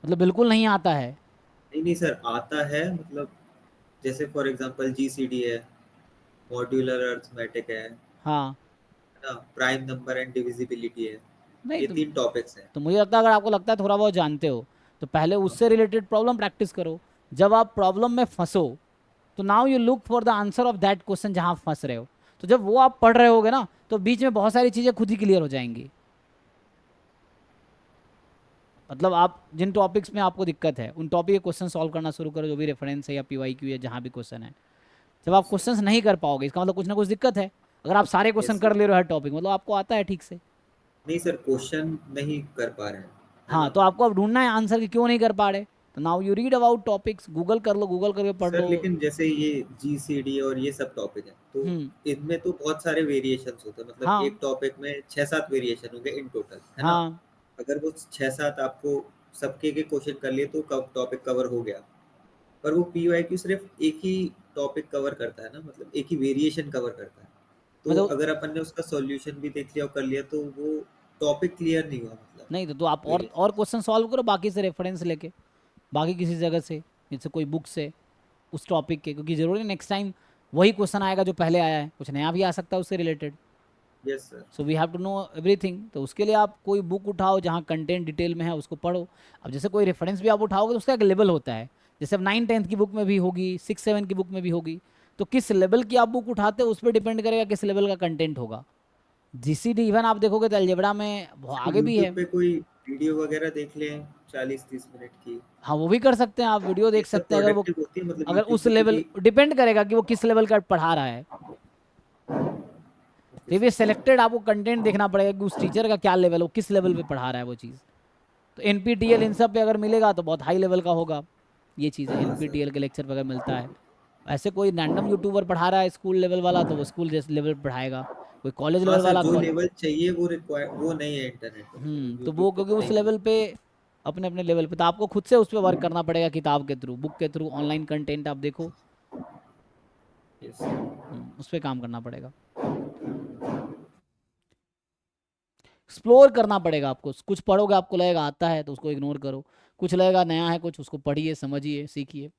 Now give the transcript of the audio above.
मतलब बिल्कुल नहीं आता है? नहीं नहीं सर, आता है मतलब, जैसे फॉर एग्जांपल जीसीडी है, मॉड्यूलर अर्थमेटिक है हाँ। ना, प्राइम नंबर एंड डिविजिबिलिटी है। नहीं ये तो 3 टॉपिक्स हैं। मुझे लगता है अगर आपको लगता है थोड़ा बहुत जानते हो, तो पहले हाँ। उससे रिलेटेड प्रॉब्लम प्रैक्टिस करो। जब आप प्रॉब्लम में फंसो, तो now you look for the answer of that question जहां आप फंस रहे हो। तो जब वो आप पढ़ रहे होगे ना, तो बीच में बहुत सारी चीजें खुद ही क्लियर हो जाएंगी। मतलब आप जिन टॉपिक्स में आपको दिक्कत है, उन टॉपिक के क्वेश्चन सॉल्व करना शुरू करो, जो भी रेफरेंस है या पीवाईक्यू है, जहां भी क्वेश्चन है। जब आप यस सर। क्वेश्चंस नहीं कर पाओगे, इसका मतलब कुछ ना कुछ दिक्कत है। अगर आप सारे क्वेश्चन यस कर सर। ले रहे हो हर टॉपिक, मतलब आपको आता है ठीक से। नहीं सर, क्वेश्चन नहीं कर पा रहे हैं, है हाँ, ना। तो आपको अब ढूंढना है आंसर कि क्यों नहीं कर पा रहे। तो now you read about topics, Google कर लो, गूगल करके पढ़ सर लो। लेकिन जैसे ये जीसीडी और ये सब टॉपिक है, तो हम्म। इनमें तो बहुत सारे वेरिएशंस होते हैं, मतलब हाँ। एक टॉपिक में 6-7 वेरिएशन होंगे इन टोटल, है ना। हाँ। अगर वो 6-7 आपको सबके के क्वेश्चन कर लिए तो टॉपिक कवर हो गया। पर वो पीवाईक्यू सिर्फ एक ही टॉपिक कवर करता है ना, मतलब एक ही वेरिएशन कवर करता है। तो मतलब अगर अपन ने उसका सॉल्यूशन भी देख लिया और कर लिया तो वो टॉपिक क्लियर नहीं हुआ, मतलब नहीं तो आप और वेरिएशन। क्वेश्चन सॉल्व करो बाकी से रेफरेंस लेके, बाकी किसी जगह से, जैसे कोई बुक से, उस टॉपिक के, क्योंकि जरूरी नेक्स्ट टाइम वही क्वेश्चन आएगा जो पहले आया है, कुछ नया भी आ सकता है उससे related. Yes sir. So we have to know everything. तो उसके लिए आप कोई बुक उठाओ जहाँ कंटेंट डिटेल में है, उसको पढ़ो। अब जैसे कोई रेफरेंस भी आप उठाओगे तो उसका एक लेवल होता है। जैसे अब 9 10 की बुक में भी होगी, 6 7 की बुक में भी होगी। तो किस लेवल की आप बुक उठाते हो उस पर डिपेंड करेगा किस लेवल का कंटेंट होगा। जीसीडी इवन आप देखोगे तो अलजेब्रा में बहुत सर आगे भी यूट्यूब है। पे कोई वीडियो वगैरह देख लें 40-30 मिनट की, हाँ, वो भी कर सकते हैं, आप वीडियो ये देख सब सकते हैं अगर वो, प्रोडक्टिव होती है मतलब अगर यूट्यूब उस पे, लेवल क्योंकि डिपेंड करेगा कि वो किस लेवल का पढ़ा रहा है। तो ये सेलेक्टेड आपको कंटेंट देखना पड़ेगा कि उस टीचर का क्या लेवल हो, किस लेवल पे पढ़ा रहा है वो चीज़। तो एनपीटीएल इन सब पे अगर मिलेगा तो बहुत हाई लेवल का होगा। ये चीज़ है, हाँ सर। एनपीटीएल के लेक्चर पे अगर मिलता है। ऐसे कोई रैंडम यूट्यूबर पढ़ा रहा है स्कूल लेवल वाला, तो वो स्कूल जैसे लेवल पे पढ़ाएगा। कोई कॉलेज हाँ लेवल सर, वाला जो कॉलेज। लेवल चाहिए वो रिक्वायर वो नहीं है इंटरनेट पे, मतलब तो यूट्यूब वो पे क्योंकि तो उस नहीं लेवल मिलता। पे, अपने अपने लेवल पे, तो आपको खुद से उस पर वर्क करना पड़ेगा, किताब के थ्रू, बुक के थ्रू, ऑनलाइन कंटेंट आप देखो। Yes sir. उस पर काम करना पड़ेगा। एक्सप्लोर करना पड़ेगा आपको। कुछ पढ़ोगे आपको लगेगा आता है तो उसको इग्नोर करो, कुछ लगेगा नया है कुछ, उसको पढ़िए, समझिए, सीखिए।